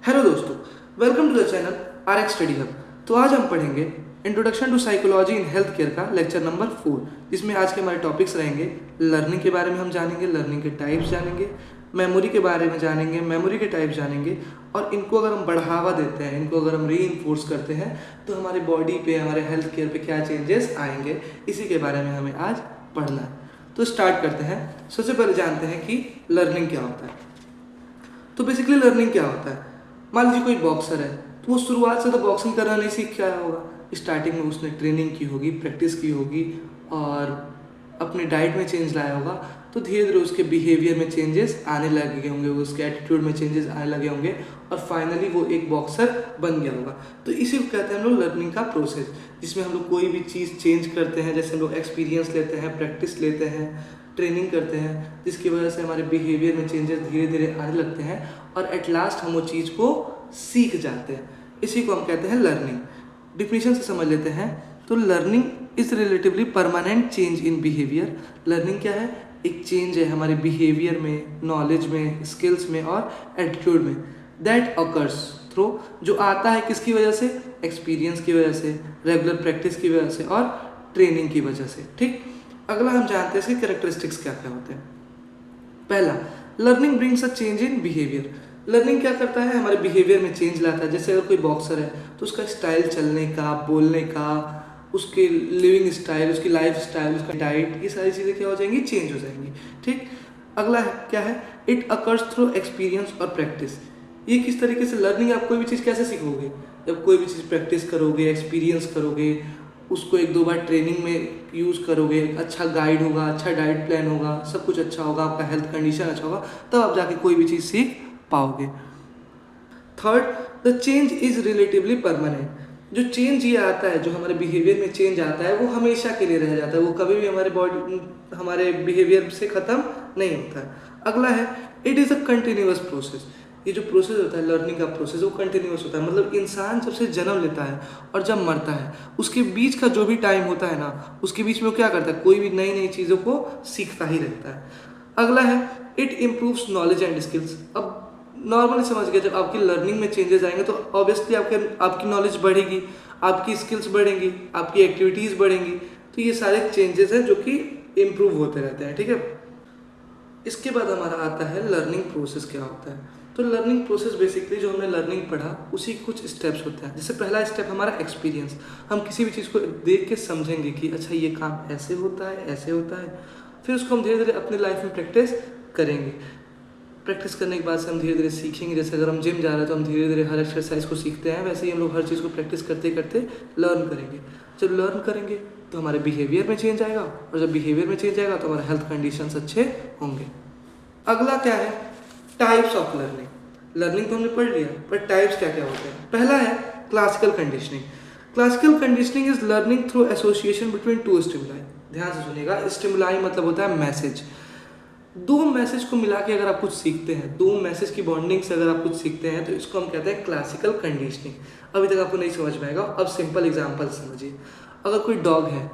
Hello दोस्तों, welcome to the channel RX study hub. तो आज हम पढ़ेंगे introduction to psychology in health care का लेक्चर नंबर 4, जिसमें आज के हमारे टॉपिक्स रहेंगे। लर्निंग के बारे में हम जानेंगे, लर्निंग के टाइप्स जानेंगे, मेमोरी के बारे में जानेंगे, मेमोरी के टाइप्स जानेंगे, और इनको अगर हम बढ़ावा देते हैं, इनको अगर हम री करते हैं तो हमारे बॉडी पे, हमारे हेल्थ केयर पे क्या चेंजेस आएंगे, इसी के बारे में हमें आज पढ़ना है। तो स्टार्ट करते हैं। सबसे पहले जानते हैं कि लर्निंग क्या होता है। तो बेसिकली लर्निंग क्या होता है। मान लीजिए कोई बॉक्सर है, तो वो शुरुआत से तो बॉक्सिंग करना नहीं सीख के आया होगा। स्टार्टिंग में उसने ट्रेनिंग की होगी, प्रैक्टिस की होगी, और अपने डाइट में चेंज लाया होगा। तो धीरे धीरे उसके बिहेवियर में चेंजेस आने लगे होंगे, उसके एटीट्यूड में चेंजेस आने लगे होंगे, और फाइनली वो एक बॉक्सर बन गया होगा। तो इसी को कहते हैं हम लोग लर्निंग का प्रोसेस, जिसमें हम लोग कोई भी चीज़ चेंज करते हैं। जैसे हम लोग एक्सपीरियंस लेते हैं, प्रैक्टिस लेते हैं, ट्रेनिंग करते हैं, जिसकी वजह से हमारे बिहेवियर में चेंजेस धीरे धीरे आने लगते हैं, और एट लास्ट हम वो चीज़ को सीख जाते हैं। इसी को हम कहते हैं लर्निंग। डिफिनेशन से समझ लेते हैं। तो learning is relatively permanent change in behaviour. Learning क्या है? एक चेंज है हमारे बिहेवियर में, नॉलेज में, स्किल्स में और एटीट्यूड में। दैट अकर्स थ्रू, जो आता है किसकी वजह से? एक्सपीरियंस की वजह से, रेगुलर प्रैक्टिस की वजह से और ट्रेनिंग की वजह से। ठीक। अगला हम जानते हैं इसके कैरेक्टरिस्टिक्स क्या क्या होते हैं। पहला, learning brings a change in behaviour. Learning क्या करता है? हमारे बिहेवियर में चेंज लाता है। जैसे अगर कोई बॉक्सर है तो उसका स्टाइल चलने का, बोलने का, उसके लिविंग स्टाइल, उसकी लाइफ स्टाइल, उसका डाइट, ये सारी चीज़ें क्या हो जाएंगी? चेंज हो जाएंगी। ठीक। अगला है क्या है? इट अकर्स थ्रू एक्सपीरियंस और प्रैक्टिस। ये किस तरीके से लर्निंग, आप कोई भी चीज़ कैसे सीखोगे? जब कोई भी चीज़ प्रैक्टिस करोगे, एक्सपीरियंस करोगे, उसको एक दो बार ट्रेनिंग में यूज़ करोगे, अच्छा गाइड होगा, अच्छा डाइट प्लान होगा, सब कुछ अच्छा होगा, आपका हेल्थ कंडीशन अच्छा होगा, तब आप जाके कोई भी चीज़ सीख पाओगे। Third, the change is relatively permanent. जो चेंज ये आता है, जो हमारे बिहेवियर में चेंज आता है, वो हमेशा के लिए रह जाता है। वो कभी भी हमारे बॉडी, हमारे बिहेवियर से ख़त्म नहीं होता है। अगला है, it is a continuous process. ये जो प्रोसेस होता है लर्निंग का प्रोसेस, वो कंटिन्यूअस होता है। मतलब इंसान जब से जन्म लेता है और जब मरता है, उसके बीच का जो भी टाइम होता है ना, उसके बीच में वो क्या करता है? कोई भी नई नई चीज़ों को सीखता ही रहता है। अगला है, it improves knowledge and skills. अब नॉर्मली समझ गए, जब आपकी लर्निंग में चेंजेस आएंगे तो ऑब्वियसली आपकी नॉलेज बढ़ेगी, आपकी स्किल्स बढ़ेंगी, आपकी एक्टिविटीज़ बढ़ेंगी। तो ये सारे चेंजेस हैं जो कि इम्प्रूव होते रहते हैं। ठीक है। इसके बाद हमारा आता है लर्निंग प्रोसेस क्या होता है। तो लर्निंग प्रोसेस बेसिकली जो हमने लर्निंग पढ़ा, उसी कुछ स्टेप्स होते हैं। जैसे पहला स्टेप हमारा एक्सपीरियंस। हम किसी भी चीज़ को देख के समझेंगे कि अच्छा ये काम ऐसे होता है, ऐसे होता है। फिर उसको हम धीरे धीरे अपने लाइफ में प्रैक्टिस करेंगे। प्रैक्टिस करने के बाद से हम धीरे धीरे सीखेंगे। जैसे अगर हम जिम जा रहे हैं तो हम धीरे धीरे हर एक्सरसाइज को सीखते हैं, वैसे ही हम लोग हर चीज़ को प्रैक्टिस करते करते लर्न करेंगे। जब लर्न करेंगे तो हमारे बिहेवियर में चेंज आएगा, और जब बिहेवियर में चेंज आएगा तो हमारे हेल्थ कंडीशंस अच्छे होंगे। अगला क्या है? Types of learning. लर्निंग तो हमने पढ़ लिया, पर टाइप्स क्या क्या होते हैं। पहला है classical conditioning. Classical conditioning is learning through association between two stimuli. ध्यान से सुनिएगा, स्टिमुलाई मतलब होता है मैसेज। दो मैसेज को मिला के अगर आप कुछ सीखते हैं, दो मैसेज की बॉन्डिंग से अगर आप कुछ सीखते हैं, तो इसको हम कहते हैं क्लासिकल कंडीशनिंग। अभी तक आपको नहीं समझ में आएगा, अब सिंपल एग्जांपल समझिए। अगर कोई डॉग है,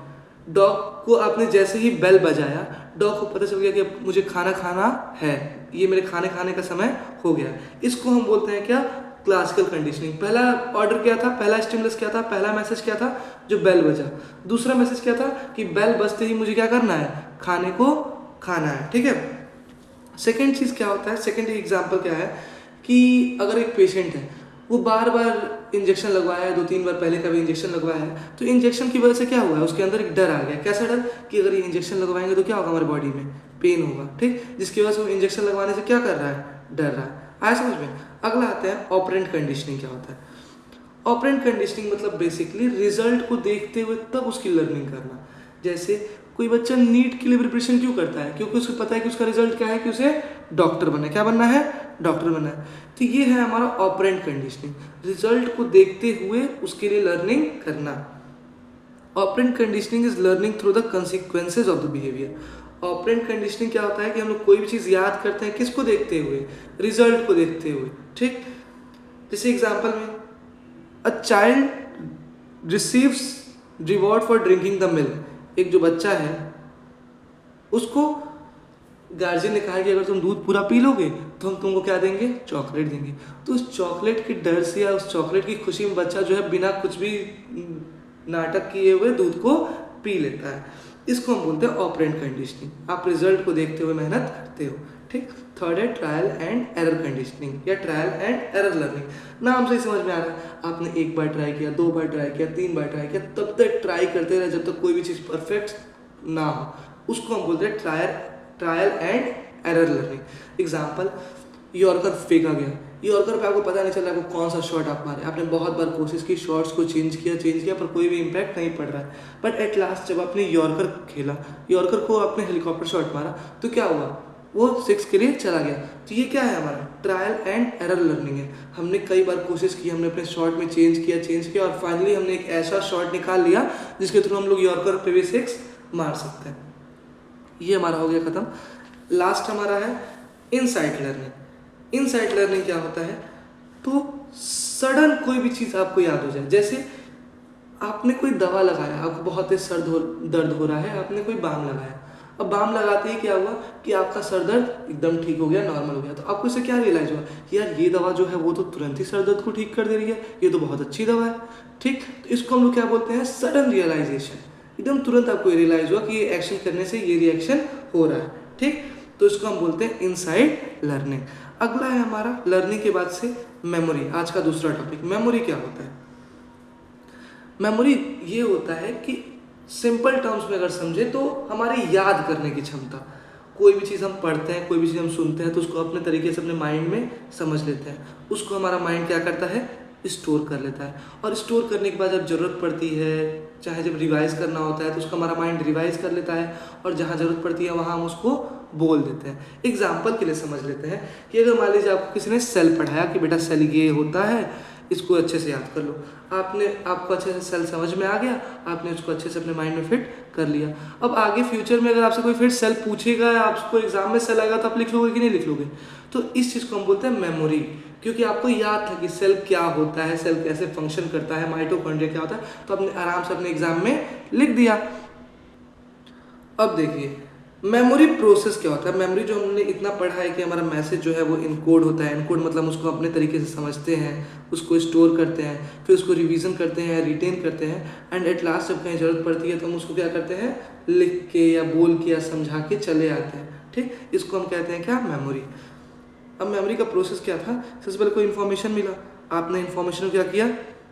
डॉग को आपने जैसे ही बेल बजाया, डॉग को पता चल गया कि अब मुझे खाना खाना है, ये मेरे खाने खाने का समय हो गया। इसको हम बोलते हैं क्या? Classical conditioning. पहला ऑर्डर क्या था, पहला स्टिमुलस क्या था, पहला मैसेज क्या था? जो बेल बजा। दूसरा मैसेज क्या था? कि बेल बजते ही मुझे क्या करना है? खाने को खाना है। ठीक है। सेकेंड चीज़ क्या होता है, सेकेंड एग्जाम्पल क्या है कि अगर एक पेशेंट है, वो बार बार इंजेक्शन लगवाया है, 2-3 बार पहले का भी इंजेक्शन लगवाया है, तो इंजेक्शन की वजह से क्या हुआ है? उसके अंदर एक डर आ गया। कैसा डर? कि अगर ये इंजेक्शन लगवाएंगे तो क्या होगा? हमारे बॉडी में पेन होगा। ठीक। जिसकी वजह से वो इंजेक्शन लगवाने से क्या कर रहा है? डर रहा है। आया समझ में? अगला आता है ऑपरेंट कंडीशनिंग। क्या होता है ऑपरेंट कंडीशनिंग? मतलब बेसिकली रिजल्ट को देखते हुए तब उसकी लर्निंग करना। जैसे कोई बच्चा नीट के लिए प्रिपरेशन क्यों करता है? क्योंकि उसको पता है कि उसका रिजल्ट क्या है, कि उसे डॉक्टर बनना है। क्या बनना है? डॉक्टर बनना है। तो ये है हमारा ऑपरेंट कंडीशनिंग, रिजल्ट को देखते हुए उसके लिए लर्निंग करना। Operant conditioning is learning through the consequences of the behaviour. Operant conditioning क्या होता है कि हम लोग कोई भी चीज़ याद करते हैं, किसको देखते हुए? रिजल्ट को देखते हुए। ठीक। जैसे एग्जाम्पल में, a child receives reward for drinking the milk. एक जो बच्चा है, उसको गार्जियन ने कहा कि अगर तुम दूध पूरा पी लोगे तो हम तुमको क्या देंगे, चॉकलेट देंगे। तो उस चॉकलेट के डर से या उस चॉकलेट की खुशी में बच्चा जो है बिना कुछ भी नाटक किए हुए दूध को पी लेता है। इसको हम बोलते हैं ऑपरेंट कंडीशनिंग। आप रिजल्ट को देखते हुए मेहनत करते हो, ठीक। थर्ड है ट्रायल एंड एरर कंडीशनिंग या ट्रायल एंड एरर लर्निंग। नाम से ही समझ में आ रहा है, आपने एक बार ट्राई किया, 2 बार ट्राई किया, 3 बार ट्राई किया, तब तक ट्राई करते रहे जब तक कोई भी चीज़ परफेक्ट ना हो। उसको हम बोलते हैं trial and error learning. Example, yorker फेंका गया, यॉर्कर पे आपको पता नहीं चल रहा है आपको कौन सा शॉट आप मारे, आपने बहुत बार कोशिश की, शॉट्स को चेंज किया पर कोई भी इम्पैक्ट नहीं पड़ रहा है। बट एट लास्ट जब आपने यॉर्कर खेला, यॉर्कर को आपने हेलीकॉप्टर शॉट मारा, तो क्या हुआ, वो 6 के लिए चला गया। तो ये क्या है, हमारा ट्रायल एंड एरर लर्निंग है। हमने कई बार कोशिश की, हमने अपने शॉट में चेंज किया और फाइनली हमने एक ऐसा शॉट निकाल लिया जिसके थ्रू हम लोग यॉर्कर पे भी 6 मार सकते हैं। ये हमारा हो गया खत्म। लास्ट हमारा है इनसाइट लर्निंग। इनसाइट लर्निंग क्या होता है, तो सडन कोई भी चीज़ आपको याद हो जाए। जैसे आपने कोई दवा लगाया, आपको बहुत तेज दर्द हो रहा है, आपने कोई बाम लगाया। अब बाम लगाते ही क्या हुआ कि आपका सर दर्द एकदम ठीक हो गया, नॉर्मल हो गया। तो आपको इससे क्या रियलाइज हुआ कि यार ये दवा जो है वो तो तुरंत ही सर दर्द को ठीक कर दे रही है, ये तो बहुत अच्छी दवा है, ठीक। तो इसको हम लोग क्या बोलते हैं, सडन रियलाइजेशन। एकदम तुरंत आपको रियलाइज हुआ कि ये एक्शन करने से ये रिएक्शन हो रहा है, ठीक। तो इसको हम बोलते हैं इनसाइड लर्निंग। अगला है हमारा लर्निंग के बाद से मेमोरी। आज का दूसरा टॉपिक, मेमोरी क्या होता है। मेमोरी ये होता है कि सिंपल टर्म्स में अगर समझे तो हमारी याद करने की क्षमता। कोई भी चीज़ हम पढ़ते हैं, कोई भी चीज़ हम सुनते हैं तो उसको अपने तरीके से अपने माइंड में समझ लेते हैं। उसको हमारा माइंड क्या करता है, स्टोर कर लेता है। और स्टोर करने के बाद जब ज़रूरत पड़ती है, चाहे जब रिवाइज करना होता है तो उसका हमारा माइंड रिवाइज कर लेता है, और जहाँ ज़रूरत पड़ती है वहाँ हम उसको बोल देते हैं। एग्जाम्पल के लिए समझ लेते हैं कि अगर मान लीजिए आपको किसी ने सेल पढ़ाया कि बेटा सेल ये होता है, इसको अच्छे से याद कर लो। आपको अच्छे से सेल समझ में आ गया, आपने उसको अच्छे से अपने माइंड में फिट कर लिया। अब आगे फ्यूचर में अगर आपसे कोई फिर सेल पूछेगा, आपको एग्जाम में सेल आएगा तो आप लिख लोगे कि नहीं लिख लोगे। तो इस चीज़ को हम बोलते हैं मेमोरी, क्योंकि आपको याद था कि सेल क्या होता है, सेल कैसे फंक्शन करता है, माइटोकॉन्ड्रिया क्या होता है, तो आपने आराम से अपने एग्जाम में लिख दिया। अब देखिए मेमोरी प्रोसेस क्या होता है। मेमोरी जो हमने इतना पढ़ा है कि हमारा मैसेज जो है वो इनकोड होता है। इनकोड मतलब उसको अपने तरीके से समझते हैं, उसको स्टोर करते हैं, फिर उसको रिवीजन करते हैं, रिटेन करते हैं, एंड एट लास्ट जब कहीं ज़रूरत पड़ती है तो हम उसको क्या करते हैं, लिख के या बोल के या समझा के चले आते हैं, ठीक। इसको हम कहते हैं क्या, मेमोरी। अब मेमोरी का प्रोसेस क्या था, सबसे पहले कोई इन्फॉर्मेशन मिला, आपने इन्फॉर्मेशन को क्या किया,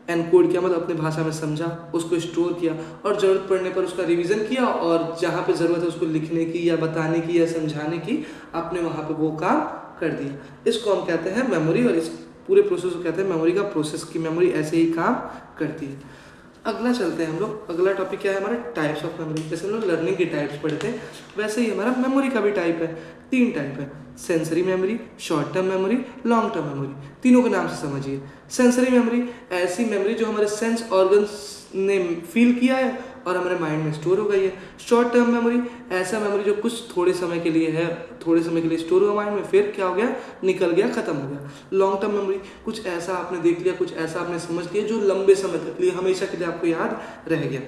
एनकोड किया, मतलब अपनी भाषा में समझा, उसको स्टोर किया, और ज़रूरत पड़ने पर उसका रिवीजन किया, और जहाँ पे ज़रूरत है उसको लिखने की या बताने की या समझाने की, आपने वहाँ पे वो काम कर दिया। इसको हम कहते हैं मेमोरी, और इस पूरे प्रोसेस को कहते हैं मेमोरी का प्रोसेस, की मेमोरी ऐसे ही काम करती है। अगला चलते हैं हम लोग, अगला टॉपिक क्या है हमारा, टाइप्स ऑफ मेमोरी। जैसे हम लोग लर्निंग के टाइप्स पढ़ते हैं, वैसे ही हमारा मेमोरी का भी टाइप है। 3 टाइप है, sensory memory, short term memory, long term memory. तीनों के नाम से समझिए। सेंसरी मेमोरी ऐसी मेमोरी जो हमारे सेंस ऑर्गन्स ने फील किया है और हमारे माइंड में स्टोर हो गई है। शॉर्ट टर्म मेमोरी ऐसा मेमोरी जो कुछ थोड़े समय के लिए है, थोड़े समय के लिए स्टोर हुआ माइंड में, फिर क्या हो गया, निकल गया, खत्म हो गया। लॉन्ग टर्म मेमोरी कुछ ऐसा आपने देख लिया, कुछ ऐसा आपने समझ लिया जो लंबे समय तक लिए, हमेशा के लिए आपको याद रह गया।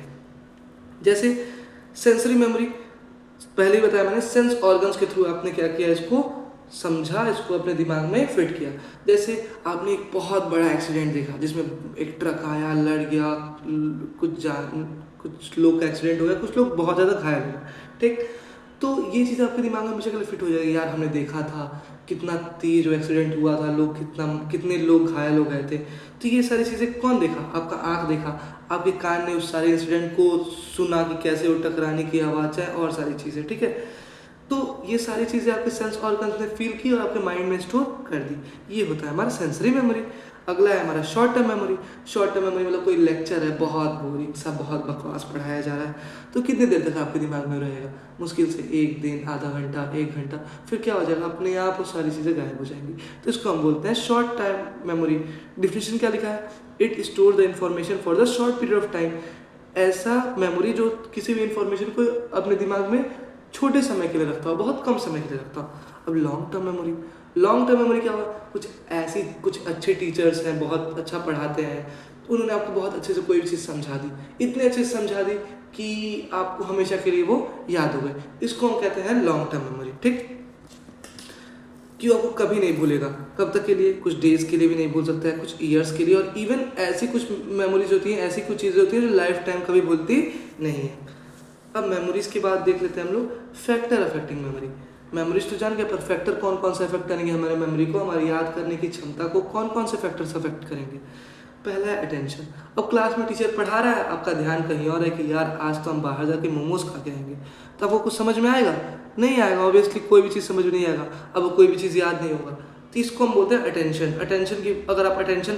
जैसे सेंसरी मेमोरी पहले ही बताया मैंने, सेंस ऑर्गन्स के थ्रू आपने क्या किया, इसको समझा, इसको अपने दिमाग में फिट किया। जैसे आपने एक बहुत बड़ा एक्सीडेंट देखा जिसमें एक ट्रक आया, लड़ गया, कुछ लोग का एक्सीडेंट हो गया, कुछ लोग बहुत ज़्यादा घायल हो गए, ठीक। तो ये चीज़ आपके दिमाग में हमेशा के लिए फिट हो जाएगी, यार हमने देखा था कितना तेज एक्सीडेंट हुआ था, लोग कितने लोग घायल हो गए थे। तो ये सारी चीज़ें कौन देखा, आपका आँख देखा, आपके कान ने उस सारे इंसिडेंट को सुना कि कैसे वो टकराने की आवाज़ है, और सारी चीज़ें, ठीक है। तो ये सारी चीज़ें आपके सेंस ऑर्गन्स ने फील की और आपके माइंड में स्टोर कर दी। ये होता है हमारा सेंसरी मेमोरी। अगला है हमारा short term memory. Short term memory मतलब कोई लेक्चर है, बहुत बोरिंग सा, बहुत बकवास पढ़ाया जा रहा है, तो कितनी देर तक आपके दिमाग में रहेगा, मुश्किल से 1 दिन, आधा घंटा, 1 घंटा, फिर क्या हो जाएगा, अपने आप वो सारी चीज़ें गायब हो जाएंगी। तो इसको हम बोलते हैं शॉर्ट टाइम मेमोरी। डिफिनेशन क्या लिखा है, it store the information for the short period of time. ऐसा मेमोरी जो किसी भी इन्फॉर्मेशन को अपने दिमाग में छोटे समय के लिए रखता हो, बहुत कम समय के लिए रखता हो। अब long term memory, long term memory क्या हुआ, कुछ अच्छे टीचर्स हैं, बहुत अच्छा पढ़ाते हैं, उन्होंने आपको बहुत अच्छे से कोई भी चीज़ समझा दी, इतने अच्छे से समझा दी कि आपको हमेशा के लिए वो याद हो गए। इसको हम कहते हैं लॉन्ग टर्म मेमोरी, ठीक। कि वो आपको कभी नहीं भूलेगा। कब तक के लिए? कुछ डेज़ के लिए भी नहीं भूल सकता है, कुछ ईयर्स के लिए, और इवन ऐसी कुछ मेमोरीज होती हैं, ऐसी कुछ चीज़ें होती हैं जो लाइफ टाइम कभी भूलती नहीं है। अब मेमोरीज की बात देख लेते हैं हम लोग। Factor affecting memory. मेमोरीज तो जान गए, पर फैक्टर कौन कौन से अफेक्ट करेंगे हमारे मेमोरी को, हमारी याद करने की क्षमता को कौन कौन से फैक्टर्स अफेक्ट करेंगे? पहला है अटेंशन। अब क्लास में टीचर पढ़ा रहा है, आपका ध्यान कहीं और है कि यार आज तो हम बाहर जाके मोमोज खा के आएंगे, तो आपको कुछ समझ में आएगा? नहीं आएगा, ऑब्वियसली कोई भी चीज़ समझ में नहीं आएगा, अब कोई भी चीज़ याद नहीं होगा। तो इसको हम बोलते हैं अटेंशन। अटेंशन की अगर आप अटेंशन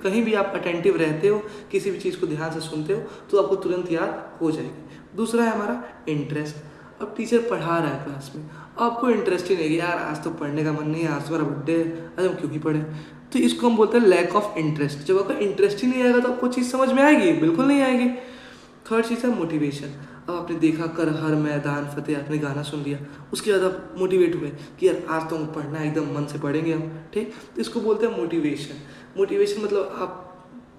कहीं भी आप अटेंटिव रहते हो, किसी भी चीज़ को ध्यान से सुनते हो, तो आपको तुरंत याद हो जाएगी। दूसरा है हमारा इंटरेस्ट। अब टीचर पढ़ा रहा है क्लास में, आपको इंटरेस्ट ही नहीं है, यार आज तो पढ़ने का मन नहीं है, आज तुम्हारा बर्थडे है, आज हम क्यों ही पढ़े, तो इसको हम बोलते हैं लैक ऑफ इंटरेस्ट। जब आपका इंटरेस्ट ही नहीं आएगा तो आपको चीज़ समझ में आएगी? बिल्कुल नहीं आएगी। थर्ड चीज़ है मोटिवेशन। अब आपने देखा कर हर मैदान फतेह, आपने गाना सुन लिया, उसके बाद आप मोटिवेट हुए कि यार आज तो हम पढ़ना है, एकदम मन से पढ़ेंगे हम, ठीक। तो इसको बोलते हैं मोटिवेशन। मोटिवेशन मतलब आप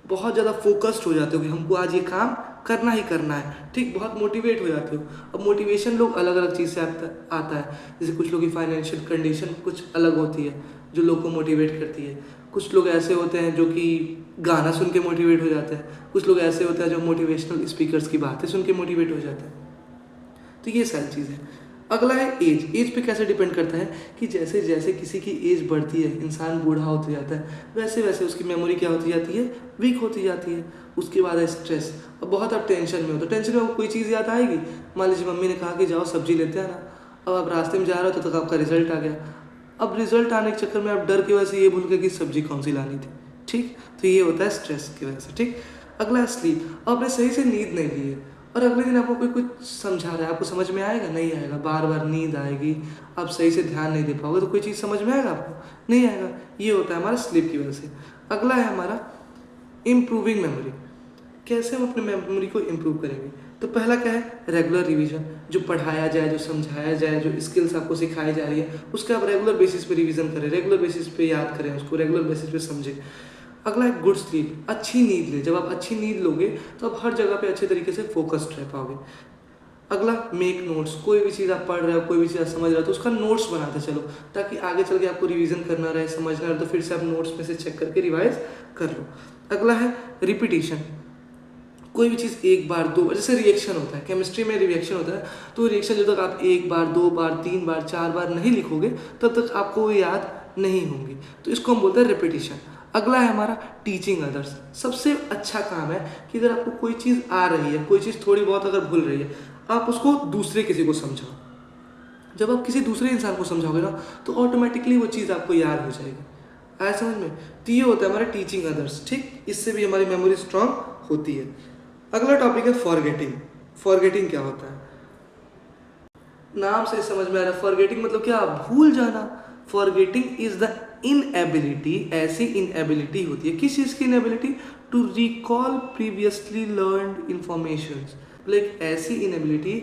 बहुत ज़्यादा फोकस्ड हो जाते हो कि हमको आज ये काम करना ही करना है, ठीक, बहुत मोटिवेट हो जाते हो। अब मोटिवेशन लोग अलग अलग चीज़ से आता है। जैसे कुछ लोग की फाइनेंशियल कंडीशन कुछ अलग होती है जो लोग को मोटिवेट करती है। कुछ लोग ऐसे होते हैं जो कि गाना सुन के मोटिवेट हो जाते हैं, कुछ लोग ऐसे होते हैं जो मोटिवेशनल स्पीकर्स की बातें सुन के मोटिवेट हो जाते हैं। तो ये सारी चीज़ें। अगला है एज। एज पे कैसे डिपेंड करता है कि जैसे जैसे किसी की एज बढ़ती है, इंसान बूढ़ा होते जाता है, वैसे वैसे उसकी मेमोरी क्या होती जाती है? वीक होती जाती है। उसके बाद है स्ट्रेस। अब बहुत आप टेंशन में हो, तो टेंशन में आपको कोई चीज़ याद आएगी? मान लीजिए मम्मी ने कहा कि जाओ सब्जी लेते आना, अब आप रास्ते में जा रहे हो तो तक आपका रिजल्ट आ गया। अब रिजल्ट आने के चक्कर में आप डर की वजह से ये भूल गए कि सब्जी कौन सी लानी थी, ठीक। तो ये होता है स्ट्रेस की वजह से, ठीक। अगला है स्लीप। आपने सही से नींद नहीं ली है और अगले दिन आपको कोई कुछ समझा रहा है, आपको समझ में आएगा? नहीं आएगा। बार बार नींद आएगी, आप सही से ध्यान नहीं दे पाओगे, तो कोई चीज़ समझ में आएगा आपको? नहीं आएगा। ये होता है हमारा स्लीप की वजह से। अगला है हमारा इम्प्रूविंग मेमोरी। कैसे हम अपने मेमोरी को इम्प्रूव करेंगे? तो पहला क्या है? Regular revision. जो पढ़ाया जाए, जो समझाया जाए, जो स्किल्स आपको सिखाई जा रही है, उसका आप रेगुलर बेसिस पे रिवीजन करें, रेगुलर बेसिस पे याद करें, उसको रेगुलर बेसिस पे समझें। अगला है गुड स्लीप। अच्छी नींद लें। जब आप अच्छी नींद लोगे तो आप हर जगह पे अच्छे तरीके से फोकस्ड रह पाओगे। अगला मेक नोट्स। कोई भी चीज़ आप पढ़ रहे हो, कोई भी चीज़ आप समझ रहे हो, तो उसका नोट्स बनाते चलो, ताकि आगे चल के आपको रिवीजन करना रहे, समझना रहे, तो फिर से आप नोट्स में से चेक करके रिवाइज कर लो। अगला है रिपीटिशन। कोई भी चीज़ एक बार दो बार, जैसे रिएक्शन होता है, केमिस्ट्री में रिएक्शन होता है, तो रिएक्शन जब तक आप एक बार, दो बार, तीन बार, चार बार नहीं लिखोगे तब तक आपको वो याद नहीं होंगी। तो इसको हम बोलते हैं रिपीटिशन। अगला है हमारा टीचिंग अदर्स। सबसे अच्छा काम है कि अगर आपको कोई चीज़ आ रही है, कोई चीज़ थोड़ी बहुत अगर भूल रही है, आप उसको दूसरे किसी को समझाओ। जब आप किसी दूसरे इंसान को समझाओगे ना, तो ऑटोमेटिकली वो चीज़ आपको याद हो जाएगी। आया समझ में? तो ये होता है हमारा टीचिंग अदर्स, ठीक। इससे भी हमारी मेमोरी स्ट्रांग होती है। अगला टॉपिक है फॉरगेटिंग। फॉरगेटिंग क्या होता है? नाम से समझ में आ रहा है, फॉरगेटिंग मतलब क्या? भूल जाना। फॉरगेटिंग इज द इनएबिलिटी, ऐसी इनएबिलिटी होती है, किस चीज़ की inability? To recall previously learned information. मतलब एक ऐसी इनएबिलिटी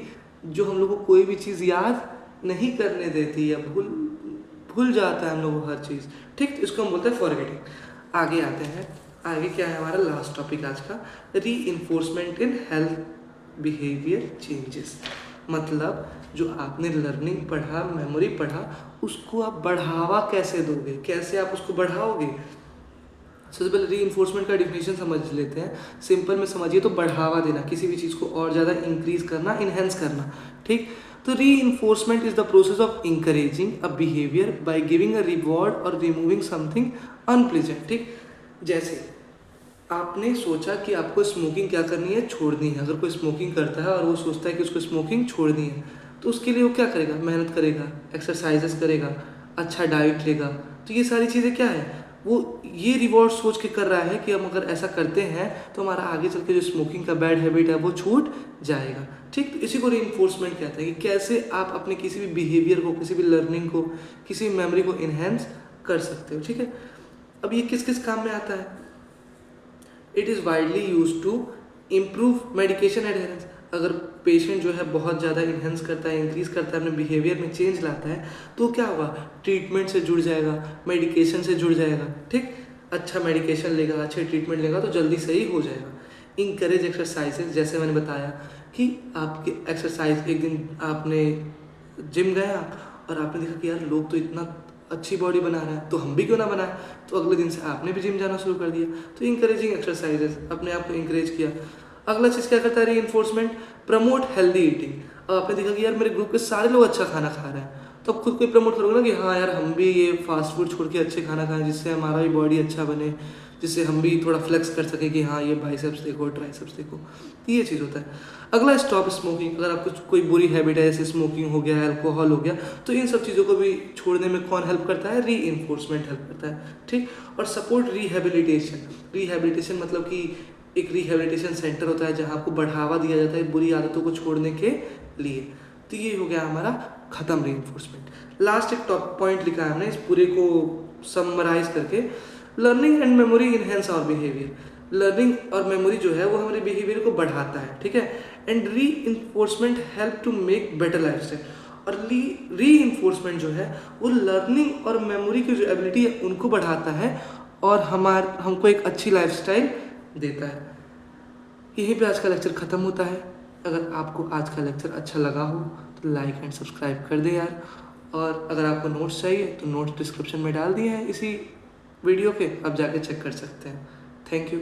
जो हम लोग को कोई भी चीज़ याद नहीं करने देती, या भूल जाता है हम लोग हर चीज़, ठीक। तो इसको हम बोलते हैं फॉरगेटिंग। आगे आते हैं। आगे क्या है हमारा लास्ट टॉपिक आज का? री enforcement in health behaviour changes. मतलब जो आपने लर्निंग पढ़ा, मेमोरी पढ़ा, उसको आप बढ़ावा कैसे दोगे, कैसे आप उसको बढ़ाओगे? सबसे पहले री इन्फोर्समेंट का डिफिनेशन समझ लेते हैं। सिंपल में समझिए तो बढ़ावा देना, किसी भी चीज़ को और ज़्यादा इंक्रीज करना, इन्हेंस करना, ठीक। तो री enforcement is the process of encouraging a behaviour by giving a reward और रिमूविंग समथिंग अनप्लीजेंट, ठीक। जैसे आपने सोचा कि आपको स्मोकिंग क्या करनी है? छोड़नी है। अगर कोई स्मोकिंग करता है और वो सोचता है कि उसको स्मोकिंग छोड़नी है, तो उसके लिए वो क्या करेगा? मेहनत करेगा, एक्सरसाइजेस करेगा, अच्छा डाइट लेगा। तो ये सारी चीज़ें क्या है? वो ये रिवॉर्ड सोच के कर रहा है कि हम अगर ऐसा करते हैं तो हमारा आगे चल के जो स्मोकिंग का बैड हैबिट है वो छूट जाएगा, ठीक। तो इसी को रीइंफोर्समेंट कहते हैं कि कैसे आप अपने किसी भी बिहेवियर को, किसी भी लर्निंग को, किसी भी मेमोरी को इन्हेंस कर सकते हो, ठीक है। अब ये किस किस काम में आता है? It is widely use to improve medication adherence. अगर पेशेंट जो है बहुत ज़्यादा इन्हेंस करता है, इंक्रीज करता है, अपने बिहेवियर में चेंज लाता है, तो क्या होगा? ट्रीटमेंट से जुड़ जाएगा, मेडिकेशन से जुड़ जाएगा, ठीक। अच्छा मेडिकेशन लेगा, अच्छे ट्रीटमेंट लेगा तो जल्दी सही हो जाएगा। इंकरेज एक्सरसाइजेज, जैसे मैंने बताया कि आपके एक्सरसाइज, एक दिन आपने जिम गए आप और आपने देखा कि यार लोग तो इतना अच्छी बॉडी बना रहा है तो हम भी क्यों ना बनाए। तो अगले दिन से आपने भी जिम जाना शुरू कर दिया। तो इंकरेजिंग एक्सरसाइजेस, अपने आप को इंकरेज किया। अगला चीज़ क्या करता है री इन्फोर्समेंट, प्रमोट हेल्दी ईटिंग। अब आपने देखा कि यार मेरे ग्रुप के सारे लोग अच्छा खाना खा रहे हैं, तो अब खुद को प्रमोट करोगे ना कि हाँ यार हम भी ये फास्ट फूड छोड़ के अच्छे खाना खाएं, जिससे हमारा भी बॉडी अच्छा बने, जिससे हम भी थोड़ा फ्लेक्स कर सकें कि हाँ ये बाइसेप्स देखो, ट्राइसेप्स देखो। तो ये चीज़ होता है। अगला स्टॉप स्मोकिंग। अगर आपको कोई बुरी हैबिट है जैसे स्मोकिंग हो गया, अल्कोहल हो गया, तो इन सब चीज़ों को भी छोड़ने में कौन हेल्प करता है, री इन्फोर्समेंट हेल्प करता है। ठीक। और सपोर्ट रिहेबिलिटेशन। रिहेबिलिटेशन मतलब कि एक रिहेबिलिटेशन सेंटर होता है जहाँ आपको बढ़ावा दिया जाता है बुरी आदतों को छोड़ने के लिए। तो ये हो गया हमारा खत्म री इन्फोर्समेंट। लास्ट एक टॉप पॉइंट लिखा है हमने इस पूरे को समराइज करके, learning and memory enhance our behaviour. Learning और मेमोरी जो है वो हमारे बिहेवियर को बढ़ाता है, ठीक है। And reinforcement help to make better lifestyle. और री इन्फोर्समेंट जो है वो लर्निंग और मेमोरी की जो एबिलिटी है उनको बढ़ाता है और हमको एक अच्छी लाइफ स्टाइल देता है। यहीं पे आज का लेक्चर ख़त्म होता है। अगर आपको आज का लेक्चर अच्छा लगा हो तो लाइक एंड सब्सक्राइब कर दे यार। और अगर आपको नोट्स चाहिए तो नोट्स डिस्क्रिप्शन में डाल दिए हैं इसी वीडियो के, आप जाके चेक कर सकते हैं। Thank you.